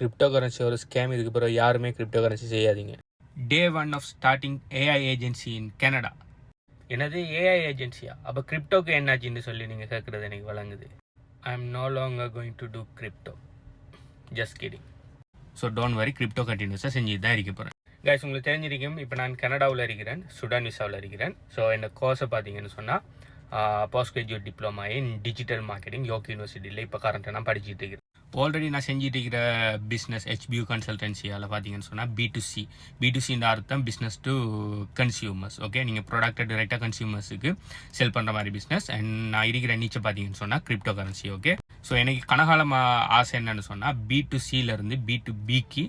Crypto currency ஒரு scam. இதுக்கு பிறகு யாருமே கிரிப்டோ கரன்சி செய்யாதீங்க. Day 1 of starting AI agency in Canada. என்னது ஏஐ ஏஜென்சியா? அப்போ கிரிப்டோக்கு என்னாச்சுன்னு சொல்லி நீங்கள் கேட்குறது எனக்கு வழங்குது. I am no longer going to do crypto. Just kidding. So don't worry, crypto கண்டினியூஸாக செஞ்சுட்டு தான் இருக்க போகிறேன். கைஸ், உங்களுக்கு தெரிஞ்சிருக்கும், இப்போ நான் கனடாவில் இருக்கிறேன், சுடான் விசாவில் இருக்கிறேன். ஸோ இந்த கோர்ஸை பார்த்தீங்கன்னு சொன்னால் post graduate diploma in digital marketing York யூனிவர்சிட்டியில் இப்போ கரண்ட்டாக நான் படிச்சுட்டு இருக்கிறேன். ஆல்ரெடி நான் செஞ்சுட்டு இருக்கிற பிஸ்னஸ் HBU கன்சல்டன்சியால் பார்த்தீங்கன்னு சொன்னால் B2C அர்த்தம் பிஸ்னஸ் டு கன்சியூமர்ஸ். ஓகே, நீங்கள் ப்ராடக்ட்டை டைரெக்டாக கன்சியூமர்ஸுக்கு செல் பண்ணுற மாதிரி பிஸ்னஸ். அண்ட் நான் இருக்கிற நீச்சை பார்த்தீங்கன்னு சொன்னால் கிரிப்டோ கரன்சி. ஓகே, ஸோ எனக்கு கனகாலம் ஆசை என்னன்னு சொன்னால் B2Cலேருந்து B2Bக்கு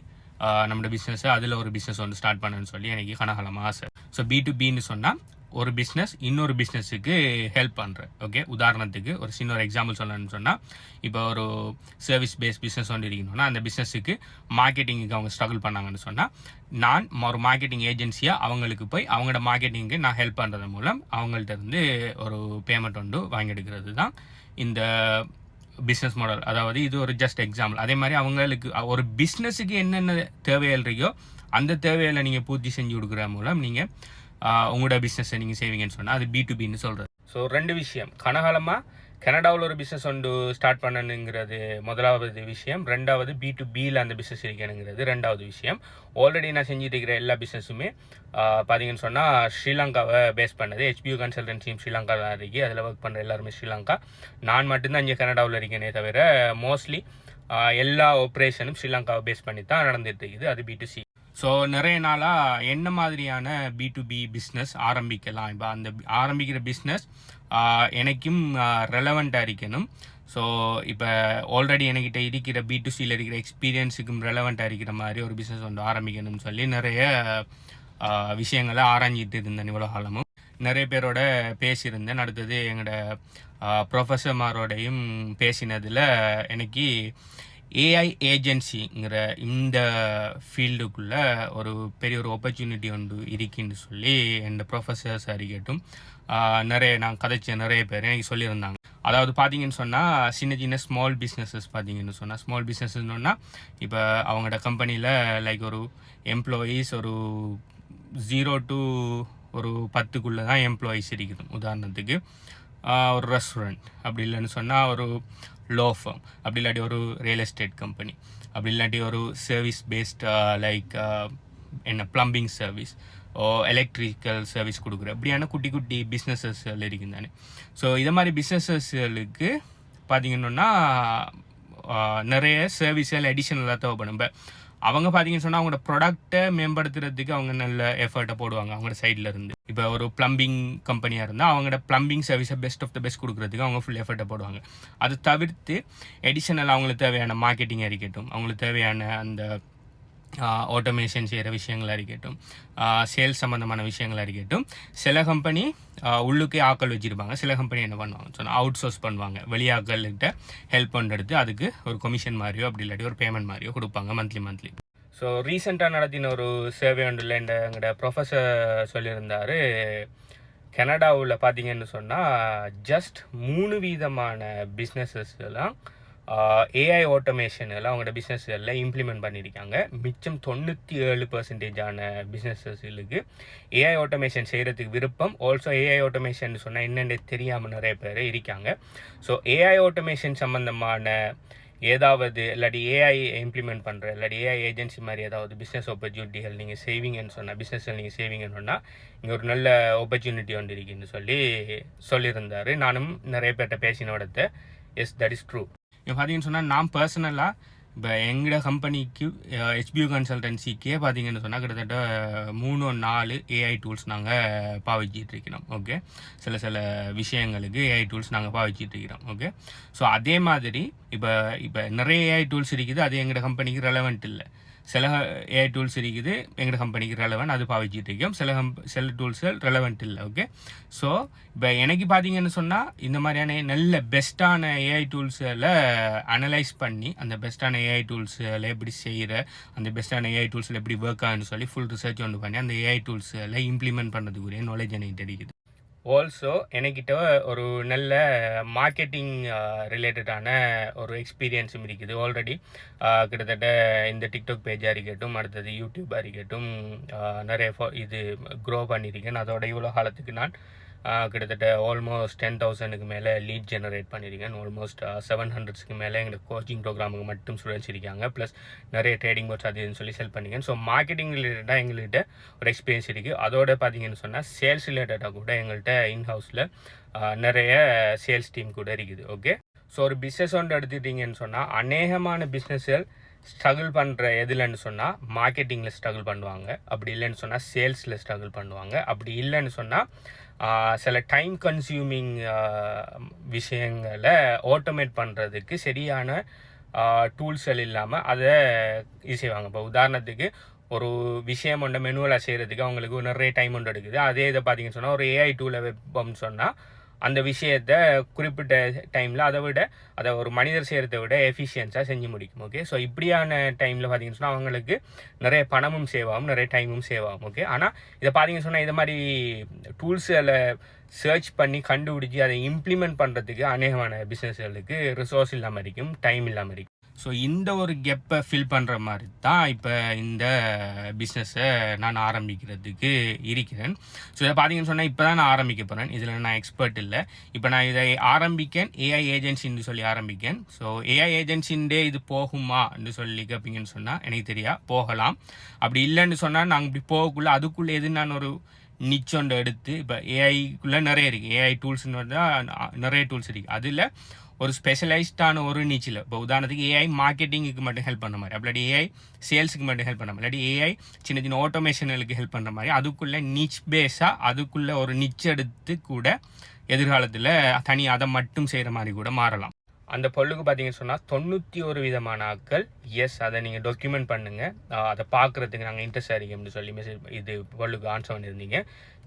நம்மளோட பிஸ்னஸை அதில் ஒரு பிஸ்னஸ் வந்து ஸ்டார்ட் பண்ணணும்னு சொல்லி எனக்கு கனகாலம் ஆசை. ஸோ B2Bன்னு சொன்னால் ஒரு பிஸ்னஸ் இன்னொரு பிஸ்னஸுக்கு ஹெல்ப் பண்ணுறேன். ஓகே, உதாரணத்துக்கு ஒரு சின்ன ஒரு எக்ஸாம்பிள் சொல்லணும்னு சொன்னால், இப்போ ஒரு சர்வீஸ் பேஸ்ட் பிஸ்னஸ் வந்து இருக்கணும்னா அந்த பிஸ்னஸுக்கு மார்க்கெட்டிங்குக்கு அவங்க ஸ்ட்ரகிள் பண்ணாங்கன்னு சொன்னால், நான் ஒரு மார்க்கெட்டிங் ஏஜென்சியாக அவங்களுக்கு போய் அவங்களோட மார்க்கெட்டிங்கு நான் ஹெல்ப் பண்ணுறது மூலம் அவங்கள்ட்ட இருந்து ஒரு பேமெண்ட் வந்து வாங்கி எடுக்கிறது தான் இந்த பிஸ்னஸ் மாடல். அதாவது இது ஒரு ஜஸ்ட் எக்ஸாம்பிள். அதே மாதிரி அவங்களுக்கு ஒரு பிஸ்னஸுக்கு என்னென்ன தேவைகள் இருக்கோ அந்த தேவைகளை நீங்கள் பூர்த்தி செஞ்சு கொடுக்குற மூலம் நீங்கள் உங்களோட பிஸ்னஸை நீங்கள் செய்வீங்கன்னு சொன்னால் அது B2Bன்னு சொல்கிறது. ஸோ ரெண்டு விஷயம், கனகாலமாக கனடாவில் ஒரு பிஸ்னஸ் ஒன்று ஸ்டார்ட் பண்ணணுங்கிறது முதலாவது விஷயம். ரெண்டாவது B2Bயில் அந்த பிஸ்னஸ் இருக்கணுங்கிறது ரெண்டாவது விஷயம். ஆல்ரெடி நான் செஞ்சுட்டு இருக்கிற எல்லா பிஸ்னஸுமே பார்த்தீங்கன்னு சொன்னால் ஸ்ரீலங்காவை பேஸ் பண்ணது. HBU கன்சல்டன்சியும் ஸ்ரீலங்கா தான் இருக்குது. அதில் ஒர்க் பண்ணுற எல்லாருமே ஸ்ரீலங்கா. நான் மட்டும்தான் இங்கே கனடாவில் இருக்கேனே தவிர மோஸ்ட்லி எல்லா ஆப்ரேஷனும் ஸ்ரீலங்காவை பேஸ் பண்ணி தான் நடந்துட்டு இருக்குது. அது B2C. ஸோ நிறைய நாளாக என்ன மாதிரியான B2B பிஸ்னஸ் ஆரம்பிக்கலாம், இப்போ அந்த ஆரம்பிக்கிற பிஸ்னஸ் எனக்கும் ரெலவெண்ட்டாக இருக்கணும். ஸோ இப்போ ஆல்ரெடி என்கிட்ட இருக்கிற B2Cயில் இருக்கிற எக்ஸ்பீரியன்ஸுக்கும் ரெலவெண்ட்டாக இருக்கிற மாதிரி ஒரு பிஸ்னஸ் வந்து ஆரம்பிக்கணும்னு சொல்லி நிறைய விஷயங்களை ஆராய்ஞ்சிட்டு இருந்தேன். இவ்வளோ காலமும் நிறைய பேரோட பேசியிருந்தேன். அடுத்தது எங்களோட ப்ரொஃபஸர்மாரோடையும் பேசினதில் எனக்கு ஏஐ ஏஜென்சிங்கிற இந்த ஃபீல்டுக்குள்ளே ஒரு பெரிய ஒரு ஆப்பர்ச்சுனிட்டி ஒன்று இருக்குன்னு சொல்லி என் ப்ரொஃபஸர்ஸ் அறிக்கட்டும் நான் கதைச்ச நிறைய பேர் எனக்கு சொல்லியிருந்தாங்க. அதாவது பார்த்தீங்கன்னு சொன்னால் சின்ன சின்ன ஸ்மால் பிஸ்னஸஸ் பார்த்தீங்கன்னு சொன்னால் ஸ்மால் பிஸ்னஸ்ன்னா இப்போ அவங்களோட கம்பெனியில் லைக் ஒரு எம்ப்ளாயீஸ் ஒரு 0 to ஒரு 10க்குள்ளே தான் எம்ப்ளாயீஸ் இருக்குது. உதாரணத்துக்கு ஒரு ரெஸ்டாரண்ட், அப்படி இல்லைன்னு சொன்னால் ஒரு லோ ஃபார்ம், அப்படி இல்லாட்டி ஒரு ரியல் எஸ்டேட் கம்பெனி, அப்படி இல்லாட்டி ஒரு service paste like plumbing service electrical service கொடுக்குற அப்படியான குட்டி குட்டி பிஸ்னஸஸ் இருக்குது தானே. ஸோ இதை மாதிரி பிஸ்னஸஸ்களுக்கு பார்த்தீங்கன்னா நிறைய சர்வீஸ்கள் அடிஷனலாக தேவைப்படும். இப்போ அவங்க பார்த்தீங்கன்னு சொன்னால் அவங்களோட ப்ராடக்டை மேம்படுத்துறதுக்கு அவங்க நல்ல எஃபர்ட்டை போடுவாங்க அவங்களோட சைடில் இருந்து. இப்போ ஒரு ப்ளம்பிங் கம்பெனியாக இருந்தால் அவங்களோட ப்ளம்பிங் சர்வீஸை பெஸ்ட் ஆஃப் த பெஸ்ட் கொடுக்குறதுக்கு அவங்க ஃபுல் எஃபர்ட்டை போடுவாங்க. அது தவிர்த்து எடிஷனல் அவங்களுக்கு தேவையான மார்க்கெட்டிங்காக இருக்கட்டும், அவங்களுக்கு தேவையான அந்த ஆட்டோமேஷன் செய்கிற விஷயங்களாக இருக்கட்டும், சேல்ஸ் சம்மந்தமான விஷயங்களாக இருக்கட்டும். சில கம்பெனி உள்ளுக்கே ஆக்கள் வச்சுருப்பாங்க. சில கம்பெனி என்ன பண்ணுவாங்க சொன்னால் அவுட் சோர்ஸ் பண்ணுவாங்க, வெளியாக்கள்கிட்ட ஹெல்ப் பண்ணுறது. அதுக்கு ஒரு கமிஷன் மாதிரியோ அப்படி இல்லாட்டி ஒரு பேமெண்ட் மாதிரியோ கொடுப்பாங்க மந்த்லி. ஸோ ரீசெண்டாக நடத்தின ஒரு சர்வே ஒன்றில் எங்களோட ப்ரொஃபஸர் சொல்லியிருந்தார், கனடாவில் பார்த்தீங்கன்னு சொன்னால் ஜஸ்ட் 3 விதமான பிஸ்னஸஸ் எல்லாம் ஏஐ ஆட்டோமேஷனில் அவங்களோட பிஸ்னஸ்களில் இம்ப்ளிமெண்ட் பண்ணியிருக்காங்க. மிச்சம் 97% பிஸ்னஸஸ்களுக்கு ஏஐ ஆட்டோமேஷன் செய்கிறதுக்கு விருப்பம். ஆல்சோ ஏஐ ஆட்டோமேஷன் சொன்னால் என்னென்ன தெரியாமல் நிறைய பேர் இருக்காங்க. ஸோ ஏஐ ஆட்டோமேஷன் சம்மந்தமான ஏதாவது இல்லாட்டி ஏஐ இம்ப்ளிமெண்ட் பண்ணுற இல்லாட்டி ஏஐ ஏஜென்சி மாதிரி ஏதாவது பிஸ்னஸ் ஆப்பர்ச்சுனிட்டிகள் நீங்கள் செய்வீங்கன்னு சொன்னால், பிஸ்னஸில் நீங்கள் செய்வீங்கன்னு சொன்னால் இங்கே ஒரு நல்ல ஆப்பர்ச்சுனிட்டி ஒன்று இருக்குன்னு சொல்லியிருந்தார். நானும் நிறைய பேர்கிட்ட பேசினோடத்த எஸ் தட் இஸ் ட்ரூ. இப்போ பார்த்தீங்கன்னு சொன்னால் நான் பர்சனலாக இப்போ எங்களோட கம்பெனிக்கு HBU கன்சல்டன்சிக்கே பார்த்தீங்கன்னு சொன்னால் கிட்டத்தட்ட 3-4 ஏஐ டூல்ஸ் நாங்கள் பாவிச்சிட்டு இருக்கிறோம். ஓகே, சில விஷயங்களுக்கு ஏஐ டூல்ஸ் நாங்கள் பாவிச்சிட்டு இருக்கிறோம். ஓகே, ஸோ அதே மாதிரி இப்போ நிறைய ஏஐ டூல்ஸ் இருக்குது, அது எங்களோட கம்பெனிக்கு ரெலவெண்ட் இல்லை. சில ஏஐ டூல்ஸ் இருக்குது எங்களோட கம்பெனிக்கு ரெலவெண்ட், அது பாவிச்சிட்டு இருக்கோம். சில டூல்ஸ்கள் ரெலவெண்ட் இல்லை. ஓகே, ஸோ இப்போ எனக்கு பார்த்தீங்கன்னு சொன்னால் இந்த மாதிரியான நல்ல பெஸ்ட்டான ஏஐ டூல்ஸில் அனலைஸ் பண்ணி அந்த பெஸ்ட்டான ஏஐ டூல்ஸில் எப்படி செய்கிற, அந்த பெஸ்ட்டான ஏஐ டூல்ஸில் எப்படி ஒர்க் ஆகுன்னு சொல்லி ஃபுல் ரிசர்ச் ஒன்று பண்ணி அந்த ஏஐ டூல்ஸில் இம்ப்ளிமெண்ட் பண்ணுறதுக்குரிய நாலேஜ் எனக்கு தெரியுது. ஆல்சோ என்கிட்ட ஒரு நல்ல மார்க்கெட்டிங் ரிலேட்டடான ஒரு எக்ஸ்பீரியன்ஸும் இருக்குது ஆல்ரெடி. கிட்டத்தட்ட இந்த டிக்டாக் பேஜாக இருக்கட்டும், அடுத்தது யூடியூபாக இருக்கட்டும், நிறைய இது க்ரோ பண்ணியிருக்கேன். அதோட இவ்வளோ காலத்துக்கு நான் கிட்டத்தட்ட ஆல்மோஸ்ட் 10,000க்கு மேலே லீட் ஜெனரேட் பண்ணியிருக்கேன். ஆல்மோஸ்ட் 700க்கு மேலே எங்களுக்கு கோச்சிங் ப்ரோக்ராமுக்கு மட்டும் ஸ்டூடெண்ட்ஸ் இருக்காங்க. ப்ளஸ் நிறைய ட்ரேடிங் போர்ட்ஸ் அது இதுன்னு சொல்லி செல் பண்ணியிருக்கேன். ஸோ மார்க்கெட்டிங் ரிலேட்டடாக எங்கள்கிட்ட ஒரு எக்ஸ்பீரியன்ஸ் இருக்குது. அதோட பார்த்தீங்கன்னு சொன்னால் சேல்ஸ் ரிலேட்டடாக கூட எங்கள்கிட்ட இன்ஹவுஸில் நிறைய சேல்ஸ் டீம் கூட இருக்குது. ஓகே, ஸோ ஒரு பிஸ்னஸ் ஒன்று எடுத்துக்கிட்டிங்கன்னு சொன்னால் அநேகமான பிஸ்னஸ்கள் ஸ்ட்ரகிள் பண்ணுற எதுலன்னு சொன்னால் மார்க்கெட்டிங்கில் ஸ்ட்ரகிள் பண்ணுவாங்க. அப்படி இல்லைன்னு சொன்னால் சேல்ஸில் ஸ்ட்ரகிள் பண்ணுவாங்க. அப்படி இல்லைன்னு சொன்னால் சில டைம் கன்சியூமிங் விஷயங்களை ஆட்டோமேட் பண்ணுறதுக்கு சரியான டூல்ஸ்கள் இல்லாமல் அதை இது செய்வாங்க. இப்போ உதாரணத்துக்கு ஒரு விஷயம் ஒன்று மெனுவலாக செய்கிறதுக்கு அவங்களுக்கு நிறைய டைம் ஒன்று எடுக்குது. அதே இதை பார்த்தீங்கன்னு சொன்னால் ஒரு ஏஐ டூலை வைப்போம்னு சொன்னால் அந்த விஷயத்தை குறிப்பிட்ட டைமில் அதை ஒரு மனிதர் செய்கிறத விட எஃபிஷியன்ஸாக செஞ்சு முடிக்கும். ஓகே, ஸோ இப்படியான டைமில் பார்த்தீங்கன்னு சொன்னால் அவங்களுக்கு நிறைய பணமும் சேவ் ஆகும், நிறைய டைமும் சேவ் ஆகும். ஓகே, ஆனால் இதை பார்த்தீங்கன்னு சொன்னால் இது மாதிரி டூல்ஸில் சர்ச் பண்ணி கண்டுபிடிச்சி அதை இம்ப்ளிமெண்ட் பண்ணுறதுக்கு அநேகமான பிஸ்னஸ்களுக்கு ரிசோர்ஸ் இல்லாமல் இருக்கும், டைம் இல்லாமல் இருக்கும். ஸோ இந்த ஒரு கெப்பை ஃபில் பண்ணுற மாதிரி தான் இப்போ இந்த பிஸ்னஸை நான் ஆரம்பிக்கிறதுக்கு இருக்கிறேன். ஸோ இதை பார்த்தீங்கன்னு சொன்னால் இப்போ தான் நான் ஆரம்பிக்க போகிறேன். இதில் நான் எக்ஸ்பர்ட் இல்லை. இப்போ நான் இதை ஆரம்பிக்கேன் ஏஐ ஏஜென்சின்னு சொல்லி ஆரம்பிக்கேன். ஸோ ஏஐ ஏஜென்சின்டே இது போகுமான்னு சொல்லி கேட்பீங்கன்னு சொன்னால் எனக்கு தெரியா, போகலாம். அப்படி இல்லைன்னு சொன்னால் நாங்கள் இப்படி போகக்குள்ளே அதுக்குள்ளே எது நான் ஒரு நிச்சொண்டை எடுத்து இப்போ ஏஐக்குள்ளே நிறைய இருக்குது. ஏஐ டூல்ஸ்ன்னு வந்தால் நிறைய டூல்ஸ் இருக்குது. அதில் ஒரு ஸ்பெஷலைஸ்டான ஒரு நீச்சில் இப்போ உதாரணத்துக்கு ஏஐ மார்க்கெட்டிங்குக்கு மட்டும் ஹெல்ப் பண்ண மாதிரி, அப்படி ஏஐ சேல்ஸுக்கு மட்டும் ஹெல்ப் பண்ண மாதிரி, இல்லாட்டி ஏஐ சின்ன சின்ன ஆட்டோமேஷனுக்கு ஹெல்ப் பண்ணுற மாதிரி அதுக்குள்ளே நிச் பேஸாக அதுக்குள்ளே ஒரு நிச் எடுத்து கூட எதிர்காலத்தில் தனி அதை மட்டும் செய்கிற மாதிரி கூட மாறலாம். அந்த பொருளுக்கு பார்த்தீங்கன்னு சொன்னால் 91 விதமான ஆட்கள் எஸ் அதை நீங்கள் டாக்குமெண்ட் பண்ணுங்கள், அதை பார்க்குறதுக்கு நாங்கள் இன்ட்ரெஸ்ட் ஆகிருக்கோம்னு சொல்லி மெசேஜ் இது பொருளுக்கு ஆன்சர் பண்ணியிருந்தீங்க.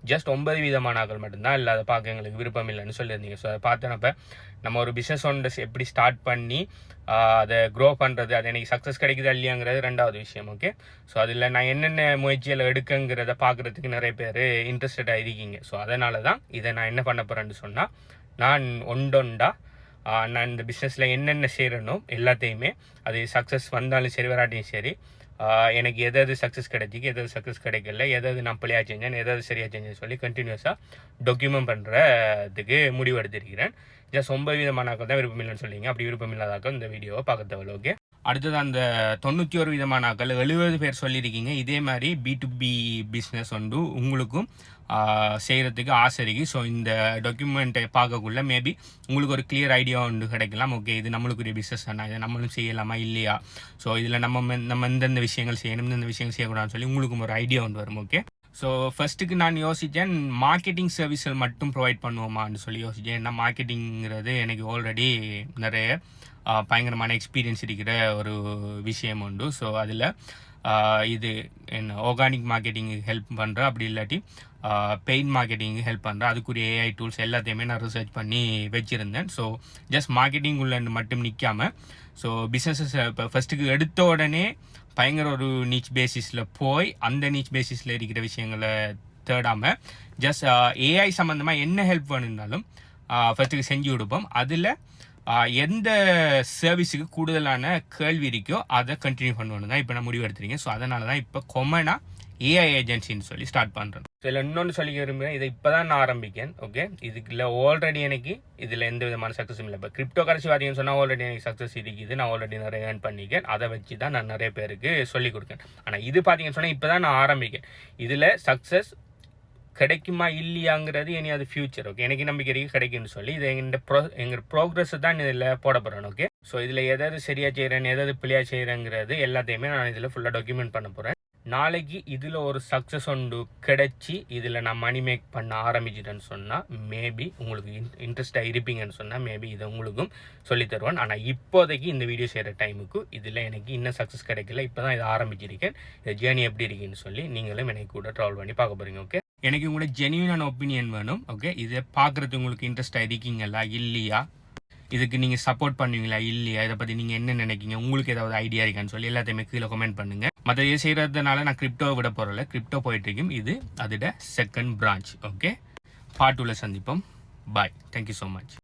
ஜஸ்ட் 9 விதமான ஆட்கள் மட்டும்தான் இல்லை அதை பார்க்க எங்களுக்கு விருப்பம் இல்லைன்னு சொல்லியிருந்தீங்க. ஸோ அதை பார்த்தனப்போ நம்ம ஒரு பிஸ்னஸ் ஒன்று எப்படி ஸ்டார்ட் பண்ணி அதை க்ரோ பண்ணுறது, அது எனக்கு சக்ஸஸ் கிடைக்குதா இல்லையாங்கிறது ரெண்டாவது விஷயம். ஓகே, ஸோ அதில் நான் என்னென்ன முயற்சியில் எடுக்கங்கிறத பார்க்குறதுக்கு நிறைய பேர் இன்ட்ரெஸ்டடாக இருக்கீங்க. ஸோ அதனால தான் இதை நான் என்ன பண்ண போகிறேன்னு சொன்னால் நான் ஒண்டொண்டா நான் இந்த பிஸ்னஸில் என்னென்ன செய்கிறனோ எல்லாத்தையுமே அது சக்ஸஸ் வந்தாலும் சரி வராட்டியும் சரி எனக்கு எதாவது சக்ஸஸ் கிடைச்சிக்கு, எதாவது சக்ஸஸ் கிடைக்கல, எதாவது நான் பிள்ளையாக செஞ்சேன், எதாவது சரியாக செஞ்சேன்னு சொல்லி கண்டினியூஸாக டாக்குமெண்ட் பண்ணுறதுக்கு முடிவு எடுத்திருக்கிறேன். ஜஸ்ட் 9 விதமானாக்கள் தான் விருப்பம் இல்லைன்னு சொல்லிங்க. அப்படி விருப்பம் இல்லாதாக்கள் இந்த வீடியோவை பார்க்க தேவையில்ல. ஓகே, அடுத்தது அந்த 91 விதமானாக்கள் 70 பேர் சொல்லியிருக்கீங்க. இதே மாதிரி B2B பிஸ்னஸ் வந்து உங்களுக்கும் செய்கிறதுக்கு ஆசை இருக்குது. ஸோ இந்த டாக்குமெண்ட்டை பார்க்கக்குள்ள மேபி உங்களுக்கு ஒரு கிளியர் ஐடியா ஒன்று கிடைக்கலாம். ஓகே, இது நம்மளுக்குரிய பிஸ்னஸ் தானே, இதை நம்மளும் செய்யலாமா இல்லையா, ஸோ இதில் நம்ம இந்தந்த விஷயங்கள் செய்யணும், இந்த விஷயங்கள் செய்யக்கூடாதுன்னு சொல்லி உங்களுக்கும் ஒரு ஐடியா ஒன்று வரும். ஓகே, ஸோ ஃபர்ஸ்ட்டுக்கு நான் யோசித்தேன் மார்க்கெட்டிங் சர்வீஸ்கள் மட்டும் ப்ரொவைட் பண்ணுவோமான்னு சொல்லி யோசித்தேன். ஏன்னா மார்க்கெட்டிங்கிறது எனக்கு ஆல்ரெடி நிறைய பயங்கரமான எக்ஸ்பீரியன்ஸ் இருக்கிற ஒரு விஷயம் உண்டு. ஸோ அதில் இது என்ன ஆர்கானிக் மார்க்கெட்டிங்கு ஹெல்ப் பண்ணுறேன், அப்படி இல்லாட்டி பெய்ட் மார்க்கெட்டிங்கு ஹெல்ப் பண்ணுறேன். அதுக்குரிய ஏஐ டூல்ஸ் எல்லாத்தையுமே நான் ரிசர்ச் பண்ணி வச்சுருந்தேன். ஸோ ஜஸ்ட் மார்க்கெட்டிங் உள்ள மட்டும் நிற்காமல் ஸோ பிஸ்னஸஸ் இப்போ ஃபஸ்ட்டுக்கு எடுத்த உடனே பயங்கர ஒரு நீச் பேசிஸில் போய் அந்த நீச் பேசிஸில் இருக்கிற விஷயங்களை தேடாமல் ஜஸ்ட் ஏஐ சம்மந்தமாக என்ன ஹெல்ப் வேணுன்னாலும் ஃபஸ்ட்டுக்கு செஞ்சு கொடுப்போம். அதில் எந்த சர்வீஸுக்கு கூடுதலான கேள்வி இருக்கோ அதை கண்டினியூ பண்ணணும் தான் இப்போ நான் முடிவு எடுத்துருக்கேன். ஸோ அதனால தான் இப்போ கொமனாக ஏஐ ஏஜென்சின்னு சொல்லி ஸ்டார்ட் பண்ணுறேன். ஸோ இதில் இன்னொன்று சொல்லிக்க விரும்புகிறேன், இதை இப்போ தான் நான் ஆரம்பிக்கேன். ஓகே, இதுக்குள்ள ஆல்ரெடி எனக்கு இதில் எந்த விதமான சக்ஸஸும் இல்லை. இப்போ கிரிப்டோ கரன்சி பார்த்தீங்கன்னு சொன்னால் ஆல்ரெடி எனக்கு சக்ஸஸ் இருக்குது, நான் ஆல்ரெடி நிறைய ஏர்ன் பண்ணிக்கேன். அதை வச்சு தான் நான் நிறைய பேருக்கு சொல்லிக் கொடுக்கேன். ஆனால் இது பார்த்தீங்கன்னு சொன்னால் இப்போ தான் நான் ஆரம்பிக்கேன். இதில் சக்ஸஸ் கிடைக்குமா இல்லையாங்கிறது இனி அது ஃபியூச்சர். ஓகே, எனக்கு நம்பிக்கை கிடைக்குன்னு சொல்லி இதை எங்கள் ப்ரோக்ரஸ் தான் இதில் போட போகிறேன். ஓகே, ஸோ இதில் எதாவது சரியாக செய்கிறேன், எதாவது பிள்ளையாக செய்கிறேங்கிறது எல்லாத்தையுமே நான் இதில் ஃபுல்லாக டாக்குமெண்ட் பண்ண போகிறேன். நாளைக்கு இதில் ஒரு சக்ஸஸ் ஒன்று கிடைச்சி இதில் நான் மணி மேக் பண்ண ஆரம்பிச்சிட்டேன்னு சொன்னால் மேபி உங்களுக்கு இன்ட்ரெஸ்டாக இருப்பீங்கன்னு சொன்னால் மேபி இதை உங்களுக்கும் சொல்லித்தருவேன். ஆனால் இப்போதைக்கு இந்த வீடியோ செய்கிற டைமுக்கு இதில் எனக்கு இன்னும் சக்ஸஸ் கிடைக்கல, இப்போ தான் இதை ஆரம்பிச்சிருக்கேன். இந்த ஜேர்னி எப்படி இருக்குன்னு சொல்லி நீங்களும் எனக்கு கூட ட்ராவல் பண்ணி பார்க்க போகிறீங்க. ஓகே, எனக்கு உங்களோட ஜென்யூனான ஒப்பீனியன் வேணும். ஓகே, இதை பார்க்குறது உங்களுக்கு இன்ட்ரெஸ்டாக இருக்கீங்களா இல்லையா, இதுக்கு நீங்கள் சப்போர்ட் பண்ணுவீங்களா இல்லையா, இதை பற்றி நீங்கள் என்ன நினைக்கிங்க, உங்களுக்கு ஏதாவது ஐடியா இருக்கான்னு சொல்லி எல்லாத்தையுமே கீழே கமெண்ட் பண்ணுங்கள். மற்ற இதை செய்கிறதுனால நான் கிரிப்டோ விட போகிறல, கிரிப்டோ போயிட்டுருக்கும், இது அதோட செகண்ட் பிரான்ச். ஓகே, பார்ட் 2ல சந்திப்போம். பாய். Thank you so much.